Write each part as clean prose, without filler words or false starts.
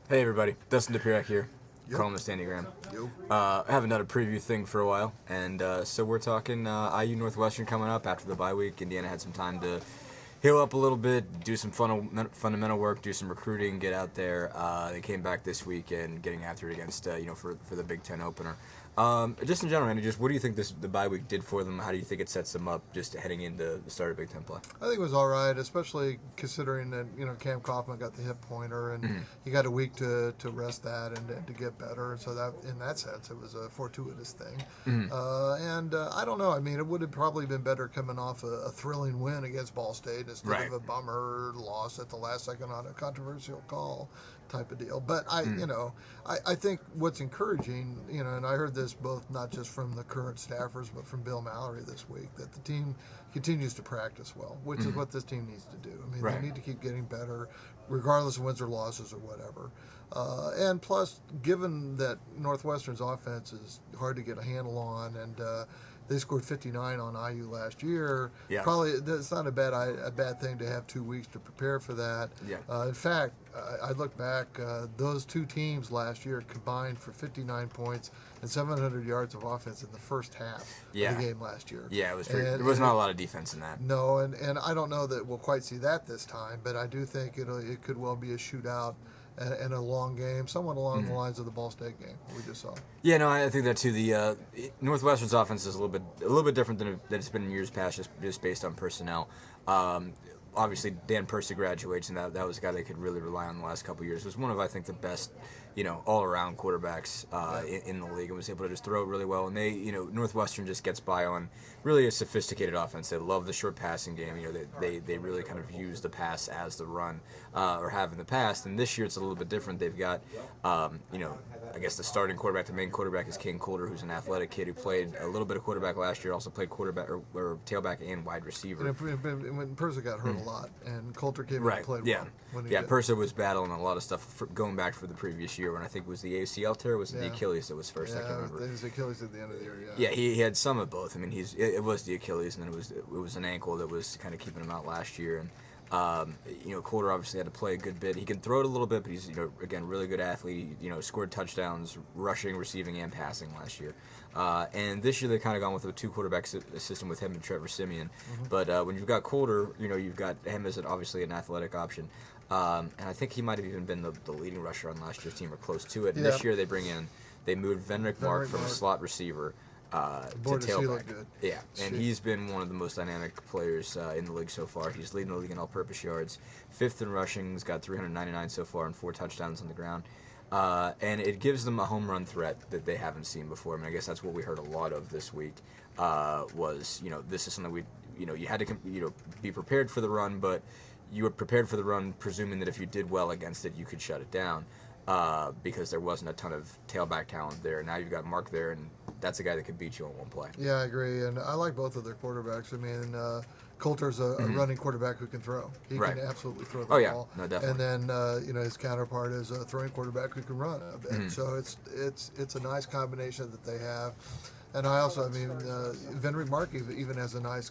Hey everybody, Dustin DePirac here, Yep. calling the Standygram. Yo. I haven't done a preview thing for a while, and so we're talking IU Northwestern coming up after the bye week. Indiana had some time to heal up a little bit, do some fundamental work, do some recruiting, get out there. They came back this week and getting after it against for the Big Ten opener. Just in general, Andy, just what do you think the bye week did for them? How do you think it sets them up just heading into the start of Big Ten play? I think it was all right, especially considering that Cam Kaufman got the hip pointer and he got a week to rest that and to get better. And so that in that sense, it was a fortuitous thing. And I don't know. I mean, it would have probably been better coming off a thrilling win against Ball State instead Right. of a bummer loss at the last second on a controversial call type of deal. But I think what's encouraging, and I heard this both not just from the current staffers but from Bill Mallory this week, that the team continues to practice well, which is what this team needs to do. I mean, Right. they need to keep getting better, regardless of wins or losses or whatever. And plus, given that Northwestern's offense is hard to get a handle on, and they scored 59 on IU last year. Yeah. Probably it's not a bad thing to have 2 weeks to prepare for that. Yeah. In fact, I look back; those two teams last year combined for 59 points and 700 yards of offense in the first half of the game last year. Yeah, it was there was not a lot of defense in that. No, and I don't know that we'll quite see that this time, but I do think it could well be a shootout and a long game, somewhat along the lines of the Ball State game we just saw. Yeah, no, I think that too. The Northwestern's offense is a little bit different than it's been in years past, just based on personnel. Obviously, Dan Persa graduates, and that was a guy they could really rely on the last couple of years. Was one of, I think, the best, all-around quarterbacks in the league, and was able to just throw it really well. And Northwestern just gets by on really a sophisticated offense. They love the short passing game. They really kind of use the pass as the run, or have in the past. And this year it's a little bit different. They've got, I guess the starting quarterback, the main quarterback is King Coulter, who's an athletic kid who played a little bit of quarterback last year, also played quarterback or tailback and wide receiver. And when Persa got hurt a lot, and Coulter came in Right. and played Yeah. well. Persa was battling a lot of stuff going back for the previous year when I think it was the ACL tear, or was it the Achilles that was first? I can't remember. It was Achilles at the end of the year. Yeah, he had some of both. I mean, it was the Achilles, and then it was an ankle that was kind of keeping him out last year. And Coulter obviously had to play a good bit. He can throw it a little bit, but he's again really good athlete. Scored touchdowns, rushing, receiving, and passing last year. And this year they kind of gone with a 2-quarterback system with him and Trevor Siemian. But when you've got Coulter, you've got him as obviously an athletic option. And I think he might have even been the leading rusher on last year's team or close to it. And this year they moved Venrick Mark from a slot receiver to tailback. Good. Yeah, and he's been one of the most dynamic players in the league so far. He's leading the league in all-purpose yards, 5th in rushing. He's got 399 so far and 4 touchdowns on the ground. And it gives them a home run threat that they haven't seen before. I mean, I guess that's what we heard a lot of this week. Was this is something you had to be prepared for the run, but you were prepared for the run, presuming that if you did well against it, you could shut it down. Because there wasn't a ton of tailback talent there. Now you've got Mark there, and that's a guy that could beat you on one play. Yeah, I agree, and I like both of their quarterbacks. I mean, Coulter's a running quarterback who can throw. He can absolutely throw the ball. No, definitely. And then his counterpart is a throwing quarterback who can run a bit. So it's a nice combination that they have. And Venrick Mark even has a nice,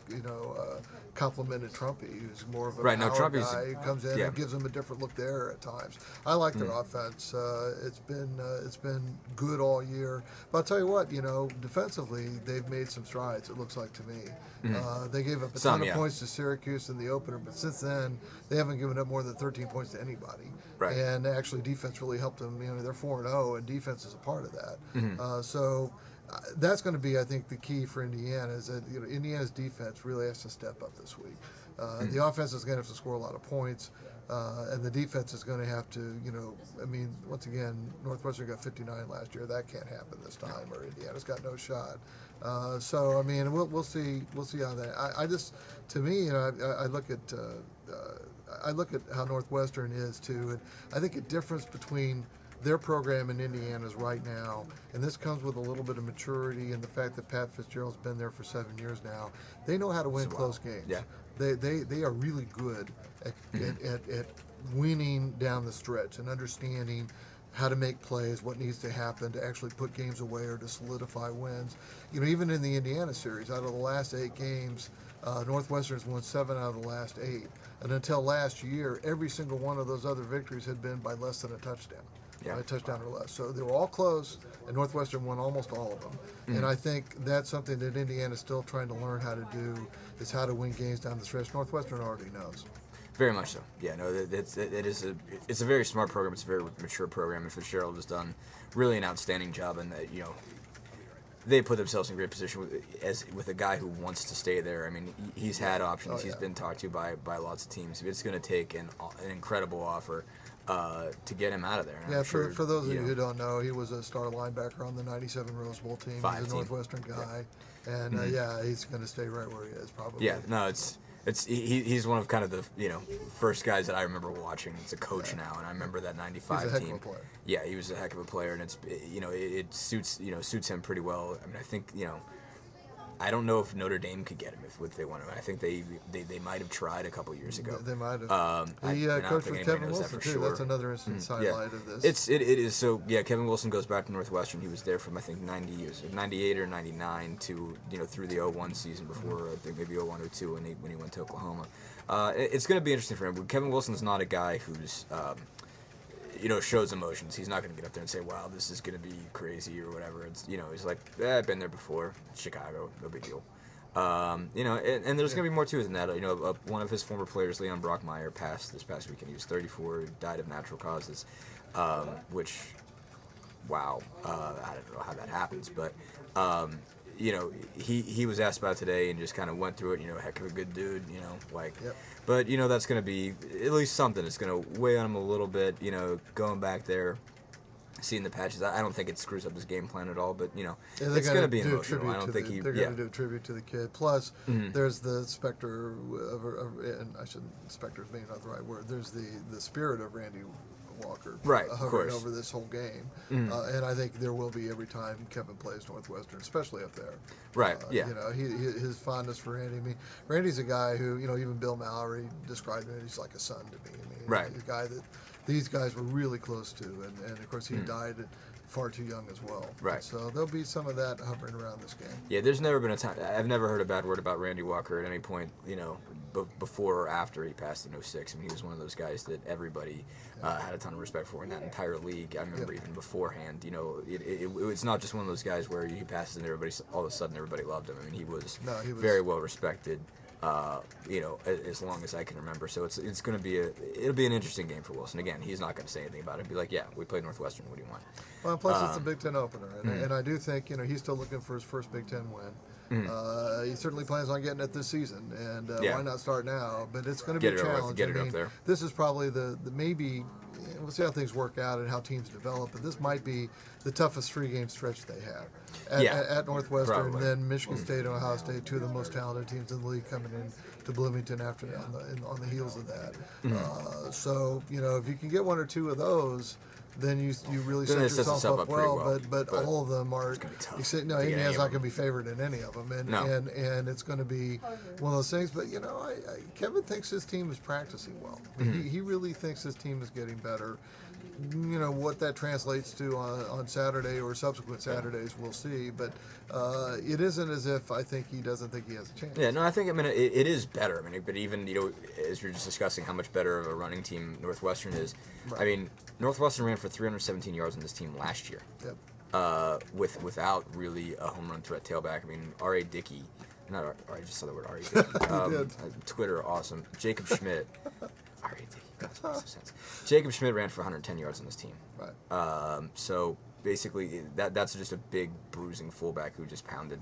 complimented Trumpy, who's more of a power guy who comes in and gives them a different look there at times. I like their offense. It's been good all year. But I'll tell you what, defensively they've made some strides. It looks like to me. They gave up a ton of points to Syracuse in the opener, but since then they haven't given up more than 13 points to anybody. Right. And actually, defense really helped them. They're 4-0, and defense is a part of that. So. That's going to be, I think, the key for Indiana is that Indiana's defense really has to step up this week. The offense is going to have to score a lot of points, and the defense is going to have to, once again, Northwestern got 59 last year. That can't happen this time, or Indiana's got no shot. So we'll see how that. To me, I look at how Northwestern is too, and I think a difference between their program in Indiana's right now, and this comes with a little bit of maturity and the fact that Pat Fitzgerald's been there for 7 years now. They know how to win close games. Yeah. They are really good at winning down the stretch and understanding how to make plays, what needs to happen to actually put games away or to solidify wins. Even in the Indiana series, out of the last 8 games, Northwestern's won 7 out of the last 8. And until last year, every single one of those other victories had been by less than a touchdown. Yeah. A touchdown or less. So they were all close, and Northwestern won almost all of them. Mm-hmm. And I think that's something that Indiana's still trying to learn how to do, is how to win games down the stretch. Northwestern already knows. Very much so. Yeah, no, it's a very smart program. It's a very mature program, and Fitzgerald has done really an outstanding job. And they put themselves in a great position with a guy who wants to stay there. I mean, he's had options. He's been talked to by lots of teams. It's going to take an incredible offer to get him out of there. And Yeah, sure, for those of you who don't know, he was a star linebacker on the '97 Rose Bowl team. He's a Northwestern guy, and he's going to stay right where he is probably. Yeah, no, he's one of kind of the first guys that I remember watching. He's a coach now, and I remember that '95 He's a heck team. of a player. Yeah, he was a heck of a player, and it suits him pretty well. I mean, I think I don't know if Notre Dame could get him if they want him. I think they might have tried a couple years ago. They might have. He coached with Kevin Wilson too. Sure. That's another instance highlight of this. It is. So yeah, Kevin Wilson goes back to Northwestern. He was there from I think 98 or 99 to through the 01 season before I think maybe 01 or 02 when he went to Oklahoma. It's going to be interesting for him. Kevin Wilson's not a guy who's shows emotions. He's not going to get up there and say, "Wow, this is going to be crazy" or whatever. It's he's like, "I've been there before. Chicago, no big deal." And there's going to be more to it than that. One of his former players, Leon Brockmeyer, passed this past weekend. He was 34, died of natural causes, which, wow, I don't know how that happens, but. He was asked about it today and just kind of went through it. Heck of a good dude. Yep. But that's going to be at least something. It's going to weigh on him a little bit. Going back there, seeing the patches. I don't think it screws up his game plan at all. But it's going to be emotional. I don't think they're going to do a tribute to the kid. Plus, there's the specter and I shouldn't. Specter is maybe not the right word. There's the spirit of Randy Walker hovering over this whole game. And I think there will be every time Kevin plays Northwestern, especially up there. Right, yeah. His fondness for Randy. I mean, Randy's a guy who, even Bill Mallory described him, he's like a son to me. He's a guy that these guys were really close to. And of course, he died far too young as well. Right. So there'll be some of that hovering around this game. Yeah, there's never been a time. I've never heard a bad word about Randy Walker at any point, before or after he passed in 06. I mean, he was one of those guys that everybody had a ton of respect for in that entire league. I remember even beforehand, it's not just one of those guys where he passes and all of a sudden everybody loved him. I mean, he was very well respected. As long as I can remember. So it's going to it'll be an interesting game for Wilson. Again, he's not going to say anything about it. He'll be like, yeah, we played Northwestern. What do you want? Well, plus it's a Big Ten opener, and I do think he's still looking for his first Big Ten win. He certainly plans on getting it this season, and why not start now? But it's going to be a challenge. Get it up there. This is probably the maybe. We'll see how things work out and how teams develop, but this might be the toughest 3-game stretch they have at Northwestern. Probably. Then Michigan State and Ohio State, two of the most talented teams in the league, coming in to Bloomington after on the heels of that. So if you can get one or two of those, then you really set yourself up well. But all of them are. Indiana's not going to be favored in any of them, and it's going to be one of those things. But Kevin thinks his team is practicing well. He really thinks his team is getting better. What that translates to on Saturday or subsequent Saturdays, we'll see. But it isn't as if I think he doesn't think he has a chance. Yeah, no, I think it is better. But even as we were just discussing how much better of a running team Northwestern is. Right. I mean, Northwestern ran for 317 yards on this team last year. Yep. Without really a home run threat tailback. I mean, R.A. Dickey. I just saw the word R.A. Dickey. Twitter, awesome. Jacob Schmidt. R.A. Dickey. That makes no sense. Jacob Schmidt ran for 110 yards on this team. Right. So basically, that's just a big bruising fullback who just pounded.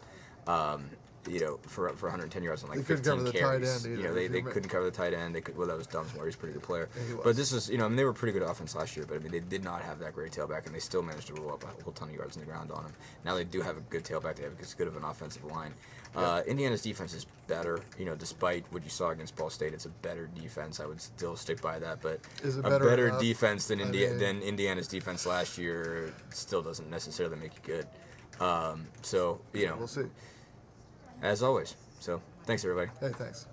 For 110 yards on like 15 carries. They couldn't cover the tight end. That was Dunsmore. He's a pretty good player. But this was, they were pretty good offense last year. But they did not have that great tailback, and they still managed to roll up a whole ton of yards on the ground on him. Now they do have a good tailback. They have as good of an offensive line. Indiana's defense is better. Despite what you saw against Ball State, it's a better defense. I would still stick by that. But a better defense than Indiana's defense last year still doesn't necessarily make you good. We'll see. As always. So, thanks, everybody. Hey, thanks.